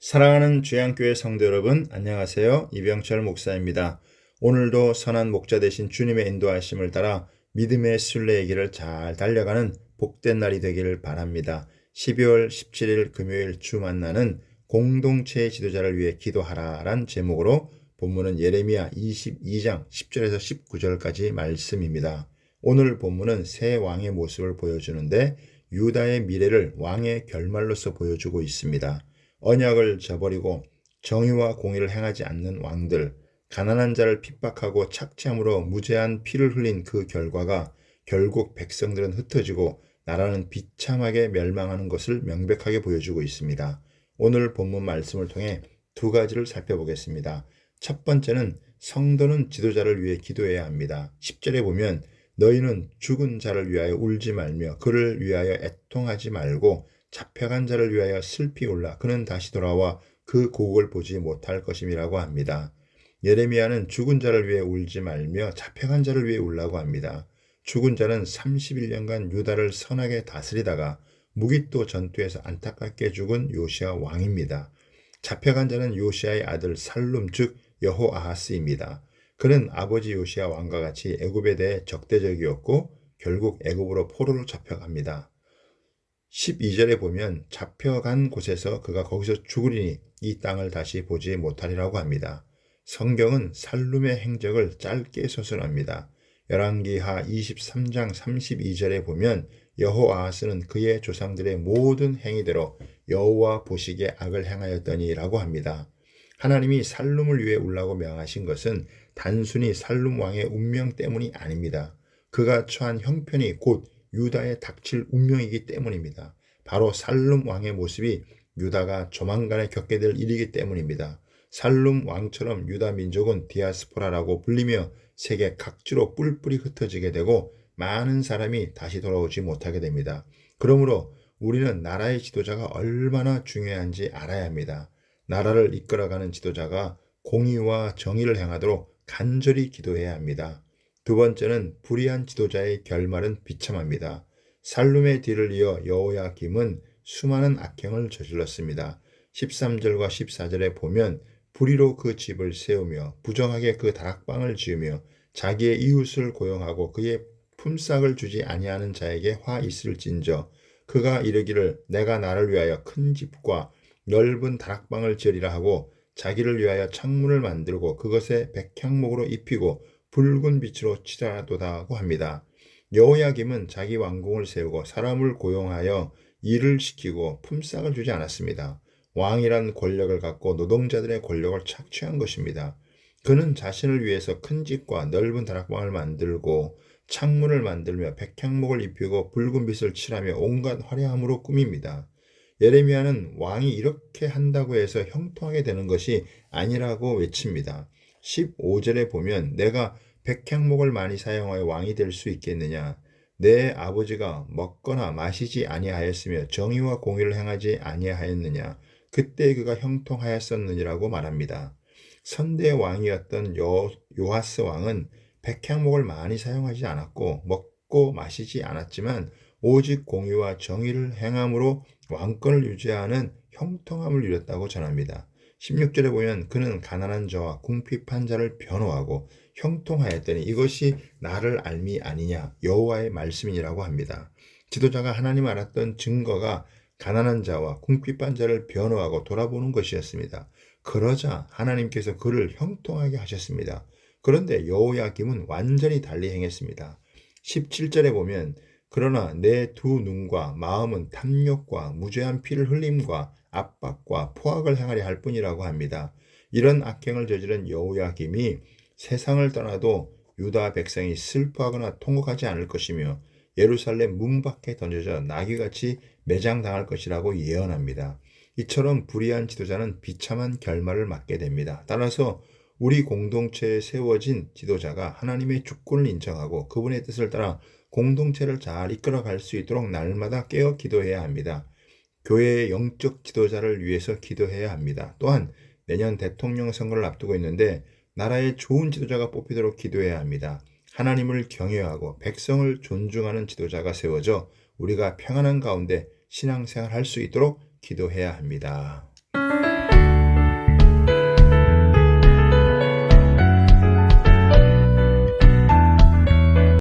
사랑하는 주양교회 성도 여러분, 안녕하세요. 이병철 목사입니다. 오늘도 선한 목자 되신 주님의 인도하심을 따라 믿음의 순례의 길을 잘 달려가는 복된 날이 되기를 바랍니다. 12월 17일 금요일 주 만나는 공동체의 지도자를 위해 기도하라란 제목으로 본문은 예레미야 22장 10절에서 19절까지 말씀입니다. 오늘 본문은 새 왕의 모습을 보여주는데 유다의 미래를 왕의 결말로서 보여주고 있습니다. 언약을 저버리고 정의와 공의를 행하지 않는 왕들, 가난한 자를 핍박하고 착취함으로 무제한 피를 흘린 그 결과가 결국 백성들은 흩어지고 나라는 비참하게 멸망하는 것을 명백하게 보여주고 있습니다. 오늘 본문 말씀을 통해 두 가지를 살펴보겠습니다. 첫 번째는 성도는 지도자를 위해 기도해야 합니다. 10절에 보면 너희는 죽은 자를 위하여 울지 말며 그를 위하여 애통하지 말고 잡혀간 자를 위하여 슬피 울라. 그는 다시 돌아와 그 고국을 보지 못할 것임이라고 합니다. 예레미야는 죽은 자를 위해 울지 말며 잡혀간 자를 위해 울라고 합니다. 죽은 자는 31년간 유다를 선하게 다스리다가 무기또 전투에서 안타깝게 죽은 요시야 왕입니다. 잡혀간 자는 요시야의 아들 살룸 즉 여호아하스입니다. 그는 아버지 요시야 왕과 같이 애굽에 대해 적대적이었고 결국 애굽으로 포로로 잡혀갑니다. 12절에 보면 잡혀간 곳에서 그가 거기서 죽으리니 이 땅을 다시 보지 못하리라고 합니다. 성경은 살룸의 행적을 짧게 서술합니다. 열왕기하 23장 32절에 보면 여호아하스는 그의 조상들의 모든 행위대로 여호와 보시기에 악을 행하였더니라고 합니다. 하나님이 살룸을 위해 울라고 명하신 것은 단순히 살룸 왕의 운명 때문이 아닙니다. 그가 처한 형편이 곧 유다에 닥칠 운명이기 때문입니다. 바로 살룸 왕의 모습이 유다가 조만간에 겪게 될 일이기 때문입니다. 살룸 왕처럼 유다 민족은 디아스포라라고 불리며 세계 각지로 뿔뿔이 흩어지게 되고 많은 사람이 다시 돌아오지 못하게 됩니다. 그러므로 우리는 나라의 지도자가 얼마나 중요한지 알아야 합니다. 나라를 이끌어가는 지도자가 공의와 정의를 행하도록 간절히 기도해야 합니다. 두 번째는 불의한 지도자의 결말은 비참합니다. 살룸의 뒤를 이어 여호야김은 수많은 악행을 저질렀습니다. 13절과 14절에 보면 불의로 그 집을 세우며 부정하게 그 다락방을 지으며 자기의 이웃을 고용하고 그의 품삯을 주지 아니하는 자에게 화 있을진저 그가 이르기를 내가 나를 위하여 큰 집과 넓은 다락방을 지으리라 하고 자기를 위하여 창문을 만들고 그것에 백향목으로 입히고 붉은 빛으로 칠하도다고 합니다. 여호야김은 자기 왕궁을 세우고 사람을 고용하여 일을 시키고 품삯을 주지 않았습니다. 왕이란 권력을 갖고 노동자들의 권력을 착취한 것입니다. 그는 자신을 위해서 큰 집과 넓은 다락방을 만들고 창문을 만들며 백향목을 입히고 붉은 빛을 칠하며 온갖 화려함으로 꾸밉니다. 예레미야는 왕이 이렇게 한다고 해서 형통하게 되는 것이 아니라고 외칩니다. 15절에 보면 내가 백향목을 많이 사용하여 왕이 될 수 있겠느냐? 내 아버지가 먹거나 마시지 아니하였으며 정의와 공의를 행하지 아니하였느냐? 그때 그가 형통하였었느니라고 말합니다. 선대 왕이었던 요하스 왕은 백향목을 많이 사용하지 않았고 먹고 마시지 않았지만 오직 공의와 정의를 행함으로 왕권을 유지하는 형통함을 누렸다고 전합니다. 16절에 보면 그는 가난한 자와 궁핍한 자를 변호하고 형통하였더니 이것이 나를 알미 아니냐 여호와의 말씀이라고 합니다. 지도자가 하나님 알았던 증거가 가난한 자와 궁핍한 자를 변호하고 돌아보는 것이었습니다. 그러자 하나님께서 그를 형통하게 하셨습니다. 그런데 여호야김은 완전히 달리 행했습니다. 17절에 보면 그러나 내 두 눈과 마음은 탐욕과 무죄한 피를 흘림과 압박과 포악을 행하려 할 뿐이라고 합니다. 이런 악행을 저지른 여호야김이 세상을 떠나도 유다 백성이 슬퍼하거나 통곡하지 않을 것이며 예루살렘 문 밖에 던져져 나귀같이 매장당할 것이라고 예언합니다. 이처럼 불의한 지도자는 비참한 결말을 맞게 됩니다. 따라서 우리 공동체에 세워진 지도자가 하나님의 주권을 인정하고 그분의 뜻을 따라 공동체를 잘 이끌어갈 수 있도록 날마다 깨어 기도해야 합니다. 교회의 영적 지도자를 위해서 기도해야 합니다. 또한 내년 대통령 선거를 앞두고 있는데 나라의 좋은 지도자가 뽑히도록 기도해야 합니다. 하나님을 경외하고 백성을 존중하는 지도자가 세워져 우리가 평안한 가운데 신앙생활 할 수 있도록 기도해야 합니다.